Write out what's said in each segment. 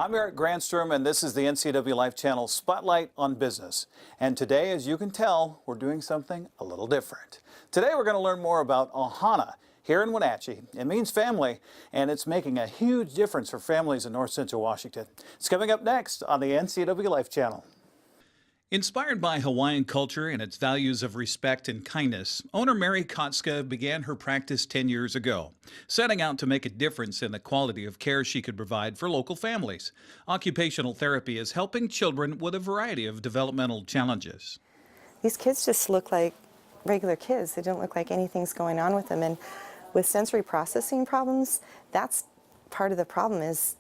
I'm Eric Granstrom, and this is the NCWLIFE channel Spotlight on Business. And today, as you can tell, we're doing something a little different. Today, we're going to learn more about Ohana here in Wenatchee. It means family, and it's making a huge difference for families in North Central Washington. It's coming up next on the NCWLIFE channel. Inspired by Hawaiian culture and its values of respect and kindness, owner Mary Kotska began her practice 10 years ago, setting out to make a difference in the quality of care she could provide for local families. Occupational therapy is helping children with a variety of developmental challenges. These kids just look like regular kids. They don't look like anything's going on with them. And with sensory processing problems, that's part of the problem is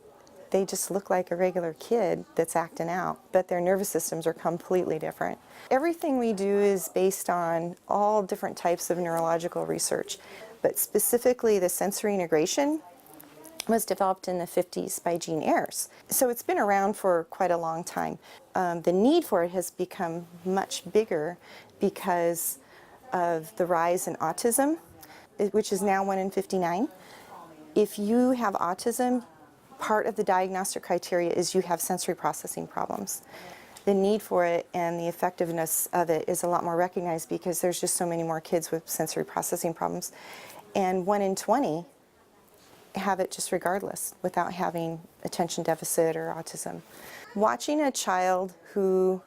they just look like a regular kid that's acting out, but their nervous systems are completely different. Everything we do is based on all different types of neurological research, but specifically the sensory integration was developed in the 50s by Gene Ayers. So it's been around for quite a long time. The need for it has become much bigger because of the rise in autism, which is now 1 in 59. If you have autism, part of the diagnostic criteria is you have sensory processing problems. The need for it and the effectiveness of it is a lot more recognized because there's just so many more kids with sensory processing problems. And 1 in 20 have it just regardless without having attention deficit or autism. Watching a child who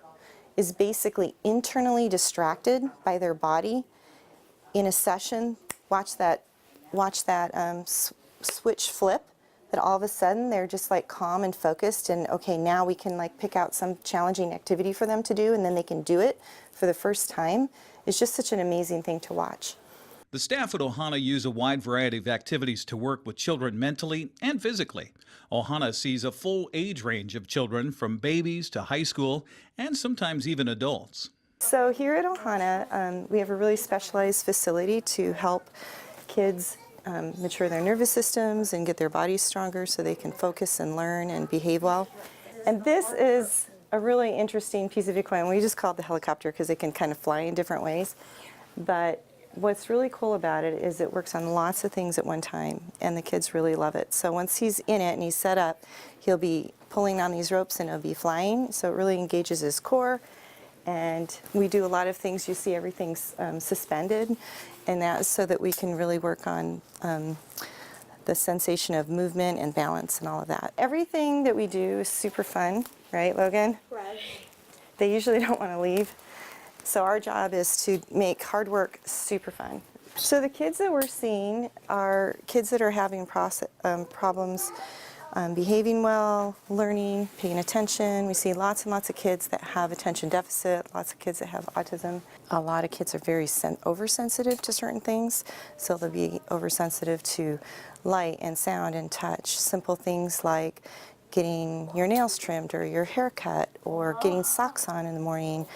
is basically internally distracted by their body in a session, watch that switch flip, that all of a sudden they're just like calm and focused and okay, now we can like pick out some challenging activity for them to do and then they can do it for the first time. It's just such an amazing thing to watch. The staff at Ohana use a wide variety of activities to work with children mentally and physically. Ohana sees a full age range of children from babies to high school and sometimes even adults. So here at Ohana, we have a really specialized facility to help kids mature their nervous systems and get their bodies stronger so they can focus and learn and behave well. And this is a really interesting piece of equipment. We just call it the helicopter because it can kind of fly in different ways. But what's really cool about it is it works on lots of things at one time, and the kids really love it. So once he's in it and he's set up, he'll be pulling on these ropes and he'll be flying. So it really engages his core. And we do a lot of things. You see everything's suspended, and that's so that we can really work on the sensation of movement and balance and all of that. Everything that we do is super fun, right, Logan? Right. They usually don't want to leave. So our job is to make hard work super fun. So the kids that we're seeing are kids that are having problems behaving well, learning, paying attention. We see lots and lots of kids that have attention deficit, lots of kids that have autism. A lot of kids are very oversensitive to certain things, so they'll be oversensitive to light and sound and touch. Simple things like getting your nails trimmed or your hair cut or getting socks on in the morning.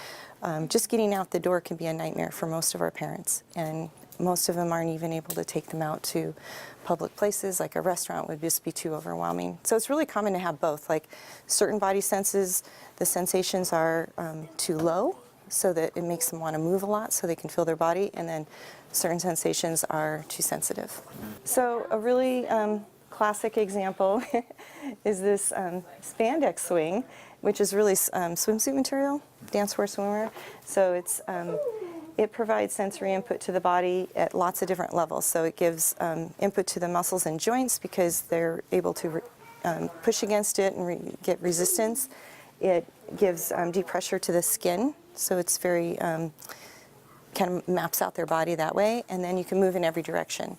Just getting out the door can be a nightmare for most of our parents, and most of them aren't even able to take them out to public places, like a restaurant would just be too overwhelming. So it's really common to have both, like certain body senses, the sensations are too low so that it makes them want to move a lot so they can feel their body, and then certain sensations are too sensitive. So a really classic example is this spandex swing, which is really swimsuit material, dancewear, swimwear. So it provides sensory input to the body at lots of different levels. So it gives input to the muscles and joints because they're able to push against it and get resistance. It gives deep pressure to the skin, so it's very, kind of maps out their body that way, and then you can move in every direction.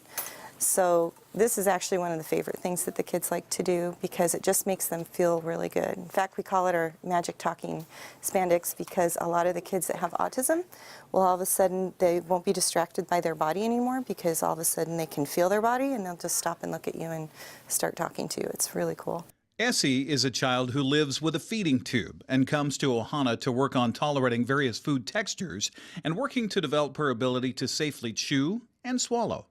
So this is actually one of the favorite things that the kids like to do because it just makes them feel really good. In fact, we call it our magic talking spandex because a lot of the kids that have autism, well, all of a sudden they won't be distracted by their body anymore because all of a sudden they can feel their body and they'll just stop and look at you and start talking to you. It's really cool. Essie is a child who lives with a feeding tube and comes to Ohana to work on tolerating various food textures and working to develop her ability to safely chew and swallow.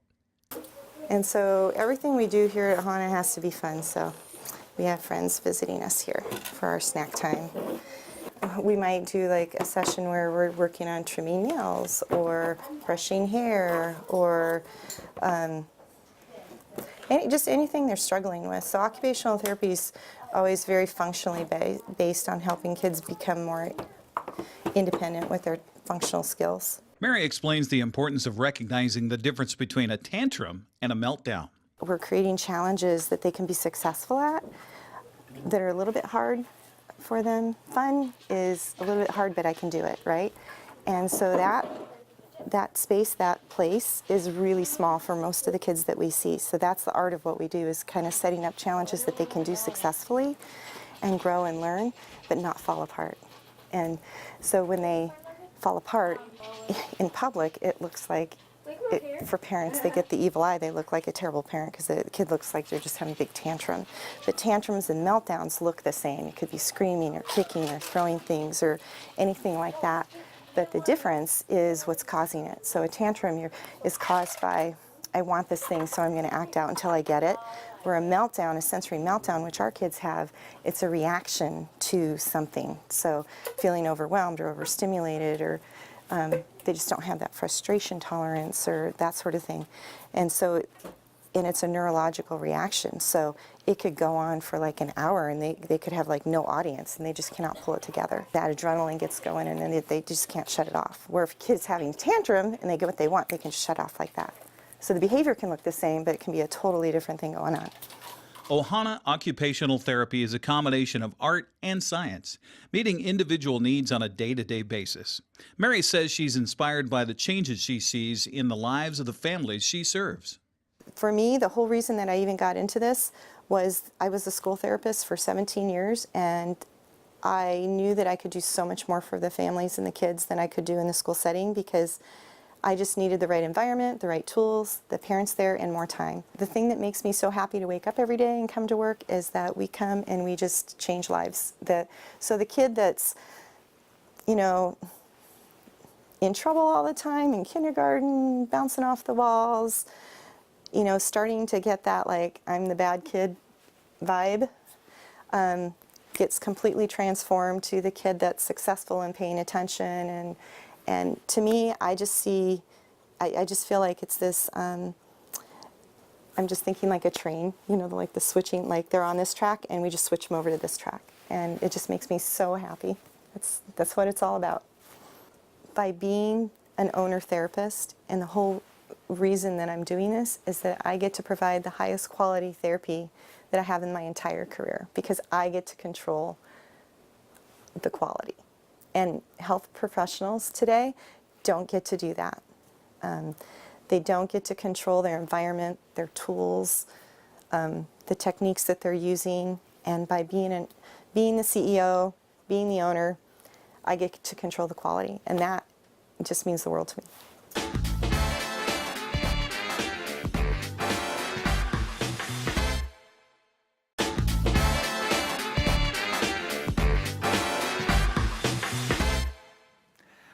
And so everything we do here at Ohana has to be fun, so we have friends visiting us here for our snack time. We might do like a session where we're working on trimming nails or brushing hair or just anything they're struggling with. So occupational therapy is always very functionally based on helping kids become more independent with their functional skills. Mary explains the importance of recognizing the difference between a tantrum and a meltdown. We're creating challenges that they can be successful at that are a little bit hard for them. Fun is a little bit hard, but I can do it, right? And so that space, that place is really small for most of the kids that we see. So that's the art of what we do, is kind of setting up challenges that they can do successfully and grow and learn, but not fall apart. And so when they fall apart in public, it looks like, for parents, they get the evil eye. They look like a terrible parent because the kid looks like they're just having a big tantrum. But tantrums and meltdowns look the same. It could be screaming or kicking or throwing things or anything like that. But the difference is what's causing it. So a tantrum is caused by, I want this thing, so I'm going to act out until I get it. Where a meltdown, a sensory meltdown, which our kids have, it's a reaction to something. So feeling overwhelmed or overstimulated, or they just don't have that frustration tolerance or that sort of thing. And so, and it's a neurological reaction. So it could go on for like an hour, and they could have like no audience, and they just cannot pull it together. That adrenaline gets going, and then they just can't shut it off. Where if a kid's having a tantrum and they get what they want, they can shut off like that. So the behavior can look the same, but it can be a totally different thing going on. Ohana Occupational Therapy is a combination of art and science, meeting individual needs on a day-to-day basis. Mary says she's inspired by the changes she sees in the lives of the families she serves. For me, the whole reason that I even got into this was I was a school therapist for 17 years, and I knew that I could do so much more for the families and the kids than I could do in the school setting, because I just needed the right environment, the right tools, the parents there, and more time. The thing that makes me so happy to wake up every day and come to work is that we come and we just change lives. So the kid that's, in trouble all the time in kindergarten, bouncing off the walls, starting to get that like I'm the bad kid vibe, gets completely transformed to the kid that's successful and paying attention. And to me, I just feel like it's this, I'm just thinking like a train, like the switching, like they're on this track and we just switch them over to this track. And it just makes me so happy. That's what it's all about. By being an owner therapist, and the whole reason that I'm doing this is that I get to provide the highest quality therapy that I have in my entire career, because I get to control the quality. And health professionals today don't get to do that. They don't get to control their environment, their tools, the techniques that they're using. And by being the CEO, being the owner, I get to control the quality. And that just means the world to me.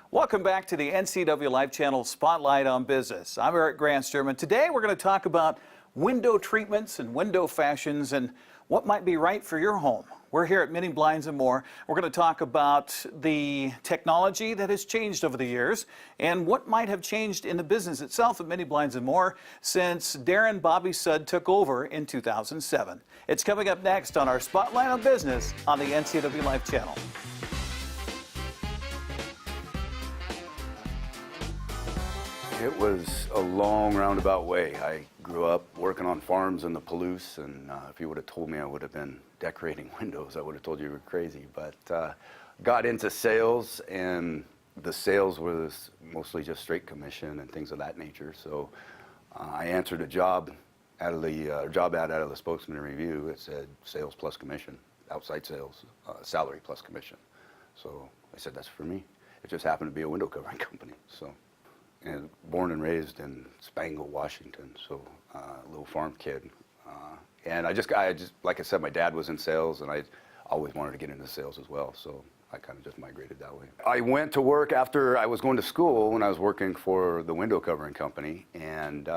Welcome back to the NCWLIFE channel Spotlight on Business. I'm Eric Granstrom, and today we're going to talk about window treatments and window fashions and what might be right for your home. We're here at Miniblinds More. We're going to talk about the technology that has changed over the years and what might have changed in the business itself at Miniblinds More since Darren Bobby Sudd took over in 2007. It's coming up next on our Spotlight on Business on the NCWLIFE channel. It was a long roundabout way. I grew up working on farms in the Palouse, and if you would have told me I would have been decorating windows, I would have told you were crazy. But got into sales, and the sales was mostly just straight commission and things of that nature. So I answered a job out of the job ad out of the Spokesman Review. It said sales plus commission, outside sales, salary plus commission. So I said that's for me. It just happened to be a window covering company. So. And born and raised in Spangle, Washington, so a little farm kid. And I just, like I said, my dad was in sales, and I always wanted to get into sales as well, so I kind of just migrated that way. I went to work after I was going to school when I was working for the window covering company, and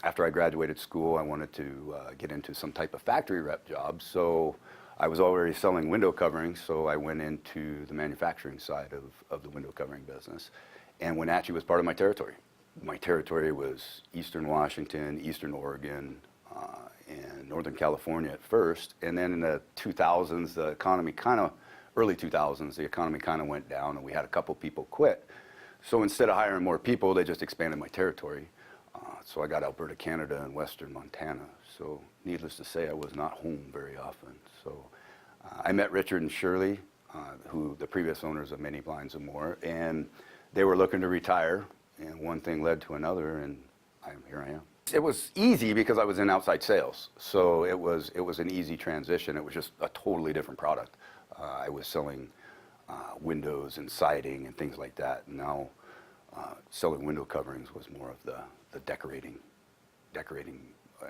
after I graduated school, I wanted to get into some type of factory rep job, so I was already selling window coverings, so I went into the manufacturing side of the window covering business. And Wenatchee was part of my territory. My territory was Eastern Washington, Eastern Oregon, in Northern California at first, and then in the 2000s, the economy early 2000s, the economy kind of went down, and we had a couple people quit. So instead of hiring more people, they just expanded my territory. So I got Alberta, Canada, and Western Montana. So needless to say, I was not home very often. So I met Richard and Shirley, who the previous owners of Miniblinds More, and they were looking to retire, and one thing led to another, and here I am. It was easy because I was in outside sales, so it was an easy transition. It was just a totally different product. I was selling windows and siding and things like that. And now selling window coverings was more of the decorating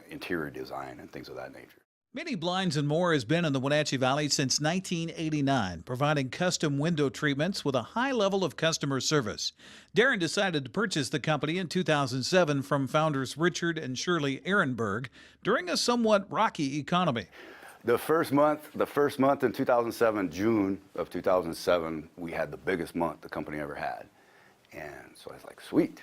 interior design and things of that nature. Miniblinds More has been in the Wenatchee Valley since 1989, providing custom window treatments with a high level of customer service. Darren decided to purchase the company in 2007 from founders Richard and Shirley Ehrenberg during a somewhat rocky economy. The first month in 2007, June of 2007, we had the biggest month the company ever had. And so I was like, sweet.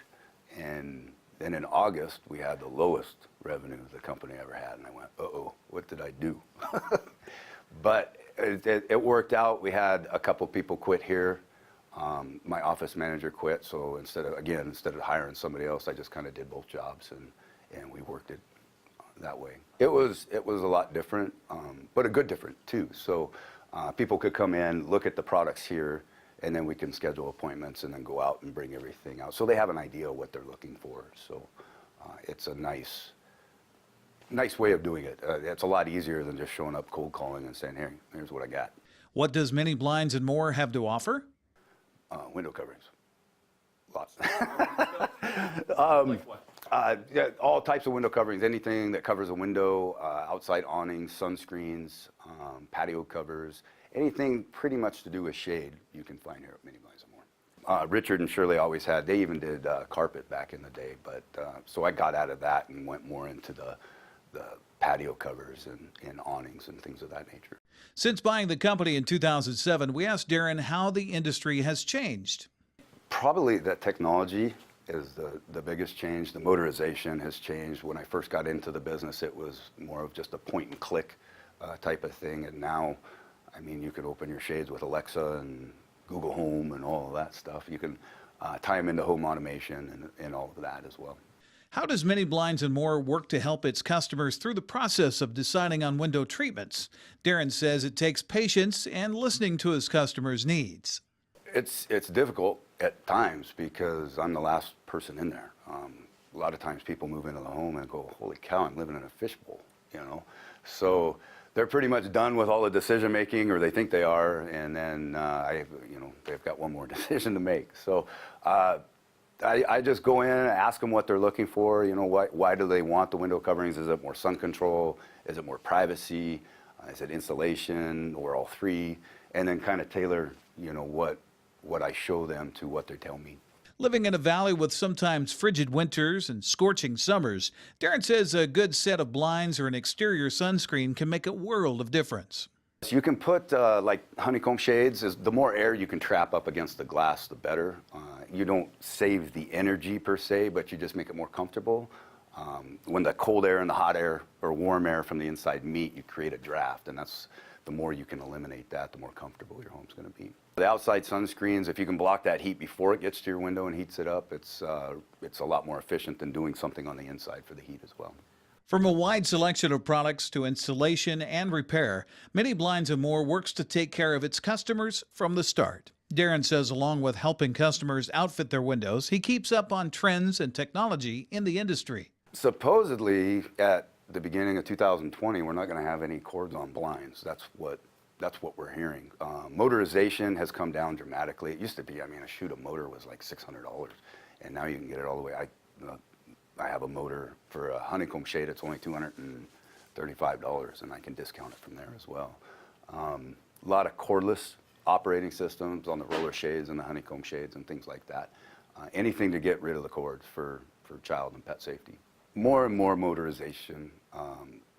And then in August, we had the lowest revenue the company ever had. And I went, uh-oh, what did I do? But it worked out. We had a couple people quit here. My office manager quit. So instead of hiring somebody else, I just kind of did both jobs, and we worked it that way. It was a lot different, but a good different too. So people could come in, look at the products here, and then we can schedule appointments and then go out and bring everything out. So they have an idea of what they're looking for. So it's a nice way of doing it. It's a lot easier than just showing up cold calling and saying, "Hey, here's what I got." What does Miniblinds More have to offer? Window coverings. Lots. Like what? Yeah, all types of window coverings, anything that covers a window, outside awnings, sunscreens, patio covers, anything pretty much to do with shade you can find here at Miniblinds More. Richard and Shirley always had, they even did carpet back in the day, but so I got out of that and went more into the patio covers and awnings and things of that nature. Since buying the company in 2007, we asked Darren how the industry has changed. Probably that technology is the biggest change. The motorization has changed. When I first got into the business, it was more of just a point and click type of thing. And now, I mean, you could open your shades with Alexa and Google Home and all of that stuff. You can tie them into home automation and all of that as well. How does Miniblinds More work to help its customers through the process of deciding on window treatments? Darren says it takes patience and listening to his customers' needs. It's difficult at times because I'm the last person in there. A lot of times people move into the home and go, "Holy cow, I'm living in a fishbowl," you know? So they're pretty much done with all the decision making, or they think they are, and then they've got one more decision to make. So I just go in and ask them what they're looking for. You know, why do they want the window coverings? Is it more sun control? Is it more privacy? Is it insulation, or all three? And then kind of tailor, you know, what I show them to what they tell me. Living in a valley with sometimes frigid winters and scorching summers, Darren says a good set of blinds or an exterior sunscreen can make a world of difference. So you can put like honeycomb shades. The more air you can trap up against the glass, the better. You don't save the energy per se, but you just make it more comfortable. When the cold air and the hot air or warm air from the inside meet, you create a draft, and that's the more you can eliminate that, the more comfortable your home's going to be. The outside sunscreens, if you can block that heat before it gets to your window and heats it up, it's a lot more efficient than doing something on the inside for the heat as well. From a wide selection of products to installation and repair, Miniblinds More works to take care of its customers from the start. Darren says along with helping customers outfit their windows, he keeps up on trends and technology in the industry. Supposedly, at the beginning of 2020, we're not going to have any cords on blinds. That's what we're hearing. Motorization has come down dramatically. It used to be, I mean, a shoot of motor was like $600, and now you can get it all the way. I have a motor for a honeycomb shade. It's only $235, and I can discount it from there as well. A lot of cordless operating systems on the roller shades and the honeycomb shades and things like that. Anything to get rid of the cords for child and pet safety. More and more motorization.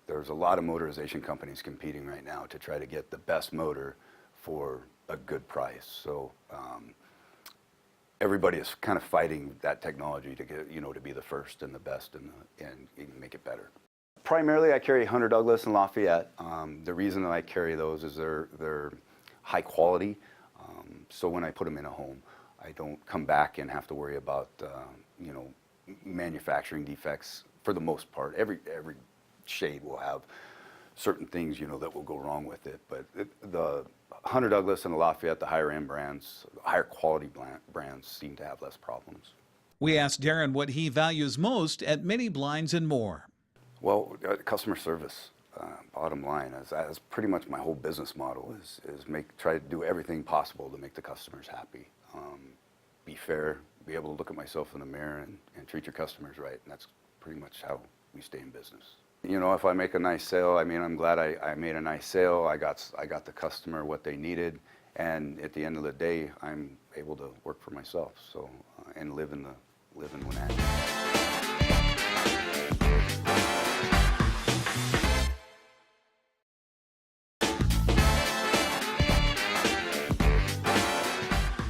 There's a lot of motorization companies competing right now to try to get the best motor for a good price. So everybody is kind of fighting that technology to get, to be the first and the best and make it better. Primarily, I carry Hunter Douglas and Lafayette. The reason that I carry those is they're high quality. So when I put them in a home, I don't come back and have to worry about you know, manufacturing defects. For the most part, every shade will have certain things, you know, that will go wrong with it. But the Hunter Douglas and the Lafayette, the higher end brands, higher quality brands, seem to have less problems. We asked Darren what he values most at Miniblinds and More. Well, customer service, bottom line, as pretty much my whole business model is try to do everything possible to make the customers happy. Be fair, be able to look at myself in the mirror and treat your customers right, and that's pretty much how we stay in business. You know, if I make a nice sale, I mean, I'm glad I made a nice sale. I got the customer what they needed, and at the end of the day, I'm able to work for myself. So and live in Wenatchee.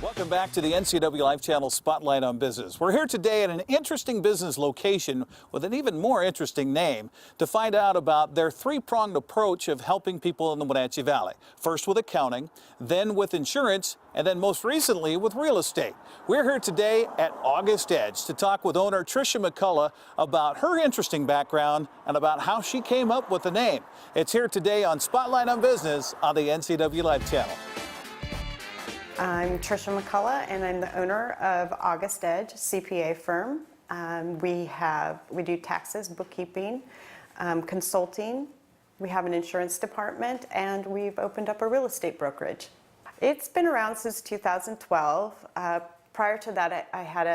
Welcome back to the NCWLIFE channel Spotlight on Business. We're here today at an interesting business location with an even more interesting name to find out about their three-pronged approach of helping people in the Wenatchee Valley. First with accounting, then with insurance, and then most recently with real estate. We're here today at Augustedge to talk with owner Trisha Mccullough about her interesting background and about how she came up with the name. It's here today on Spotlight on Business on the NCWLIFE channel. I'm Trisha Mccullough, and I'm the owner of Augustedge CPA firm. We do taxes, bookkeeping, consulting. We have an insurance department, and we've opened up a real estate brokerage. It's been around since 2012. Prior to that, I had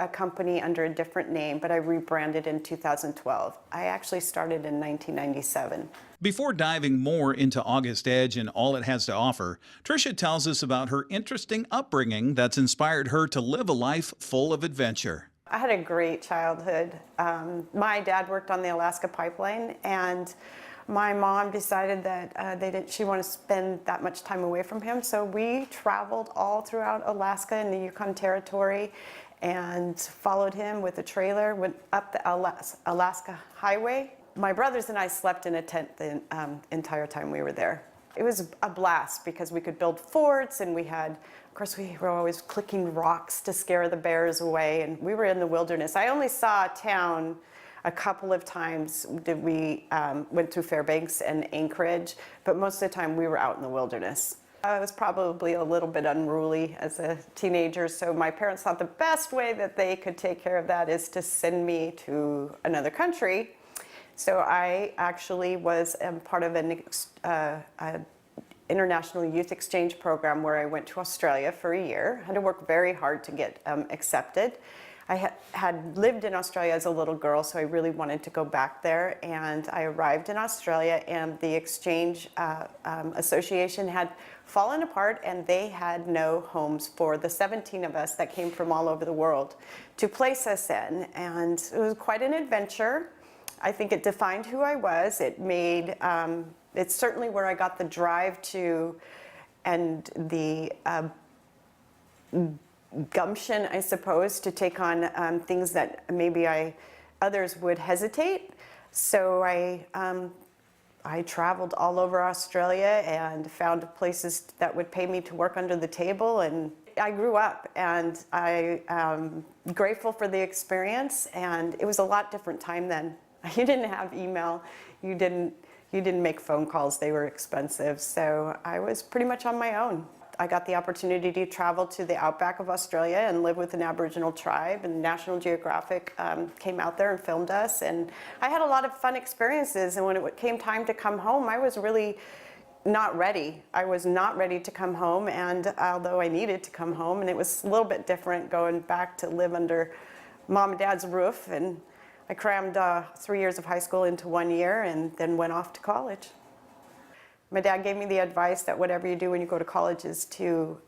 a company under a different name, but I rebranded in 2012. I actually started in 1997. Before diving more into Augustedge and all it has to offer, Trisha tells us about her interesting upbringing that's inspired her to live a life full of adventure. I had a great childhood. My dad worked on the Alaska pipeline, and my mom decided that she wanted to spend that much time away from him, so we traveled all throughout Alaska and the Yukon Territory and followed him with a trailer, went up the Alaska Highway. My brothers and I slept in a tent the entire time we were there. It was a blast because we could build forts, and we were always clicking rocks to scare the bears away, and we were in the wilderness. I only saw town a couple of times. We went through Fairbanks and Anchorage, but most of the time we were out in the wilderness. I was probably a little bit unruly as a teenager, so my parents thought the best way that they could take care of that is to send me to another country. So I actually was part of an international youth exchange program where I went to Australia for a year. I had to work very hard to get accepted. I had lived in Australia as a little girl, so I really wanted to go back there. And I arrived in Australia, and the exchange association had fallen apart, and they had no homes for the 17 of us that came from all over the world to place us in. And it was quite an adventure. I think it defined who I was. It made, it's certainly where I got the drive to, and the gumption, I suppose, to take on things that maybe others would hesitate. So I traveled all over Australia and found places that would pay me to work under the table, and I grew up, and I am grateful for the experience. And it was a lot different time then. You didn't have email, you didn't make phone calls, they were expensive. So I was pretty much on my own. I got the opportunity to travel to the outback of Australia and live with an Aboriginal tribe, and National Geographic came out there and filmed us, and I had a lot of fun experiences. And when it came time to come home, I was really not ready. I was not ready to come home, and although I needed to come home, and it was a little bit different going back to live under mom and dad's roof. And I crammed 3 years of high school into 1 year and then went off to college. My dad gave me the advice that whatever you do when you go to college is to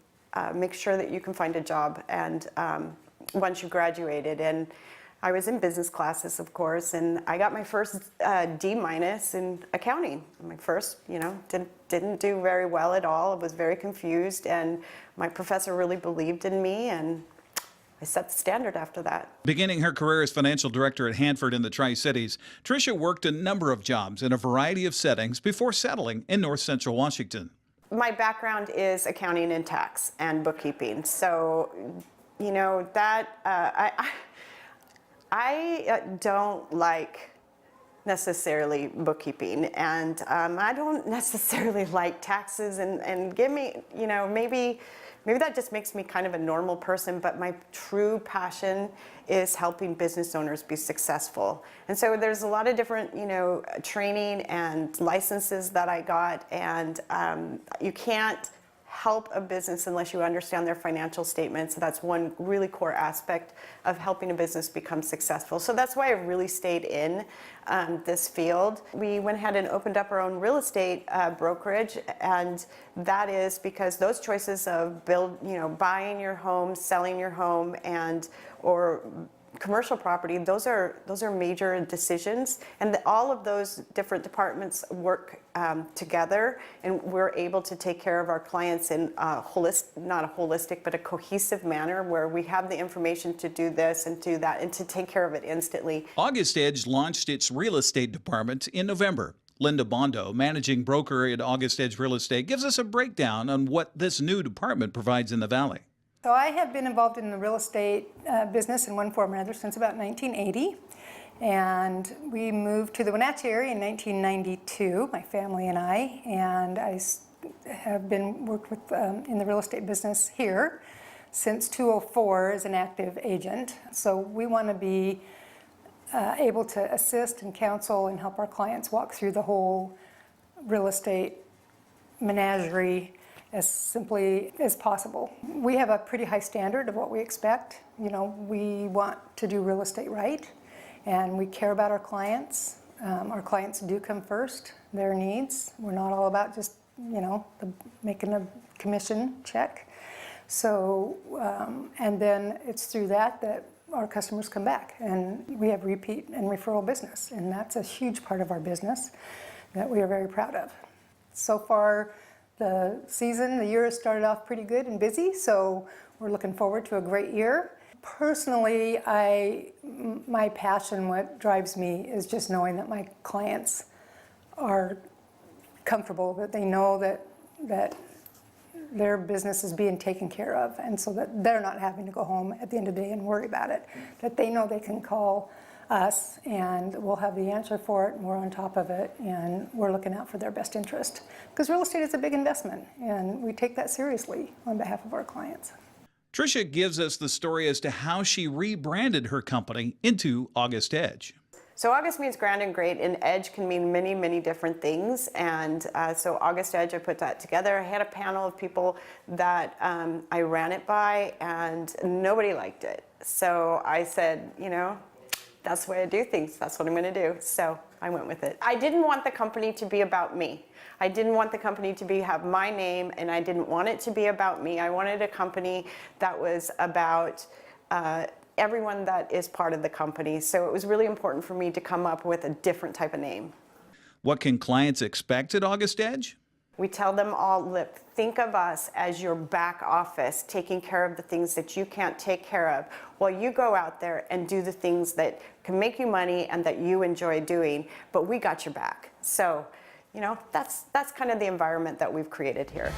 make sure that you can find a job, and once you graduated. And I was in business classes, of course, and I got my first D- in accounting. My first, didn't do very well at all. I was very confused, and my professor really believed in me, and I set the standard after that. Beginning her career as financial director at Hanford in the Tri-Cities, Trisha worked a number of jobs in a variety of settings before settling in North Central Washington. My background is accounting and tax and bookkeeping. So, you know, that I don't like necessarily bookkeeping, and I don't necessarily like taxes, and give me, you know, maybe that just makes me kind of a normal person, but my true passion is helping business owners be successful. And so there's a lot of different, you know, training and licenses that I got, and you can't help a business unless you understand their financial statements. That's one really core aspect of helping a business become successful. So that's why I really stayed in this field. We went ahead and opened up our own real estate brokerage, and that is because those choices of buying your home, selling your home, and or commercial property, those are major decisions, and all of those different departments work together, and we're able to take care of our clients in not a holistic, but a cohesive manner, where we have the information to do this and do that and to take care of it instantly. Augustedge launched its real estate department in November. Linda Bondo, managing broker at Augustedge Real Estate, gives us a breakdown on what this new department provides in the Valley. So I have been involved in the real estate business in one form or another since about 1980. And we moved to the Wenatchee area in 1992, my family and I. And I have worked with in the real estate business here since 2004 as an active agent. So we want to be able to assist and counsel and help our clients walk through the whole real estate menagerie as simply as possible. We have a pretty high standard of what we expect. You know, we want to do real estate right, and we care about our clients. Our clients do come first, their needs. We're not all about just, you know, making a commission check. So, and then it's through that our customers come back, and we have repeat and referral business, and that's a huge part of our business that we are very proud of. So far, the year has started off pretty good and busy, so we're looking forward to a great year. Personally, my passion, what drives me, is just knowing that my clients are comfortable, that they know that their business is being taken care of, and so that they're not having to go home at the end of the day and worry about it, that they know they can call us and we'll have the answer for it, and we're on top of it, and we're looking out for their best interest. Because real estate is a big investment, and we take that seriously on behalf of our clients. Trisha gives us the story as to how she rebranded her company into Augustedge. So August means grand and great, and edge can mean many, many different things. And so Augustedge, I put that together. I had a panel of people that I ran it by, and nobody liked it. So I said, you know, that's the way I do things. That's what I'm going to do. So I went with it. I didn't want the company to be about me. I didn't want the company to have my name, and I didn't want it to be about me. I wanted a company that was about everyone that is part of the company. So it was really important for me to come up with a different type of name. What can clients expect at Augustedge? We tell them all, think of us as your back office, taking care of the things that you can't take care of, while you go out there and do the things that can make you money and that you enjoy doing, but we got your back. So, you know, that's kind of the environment that we've created here.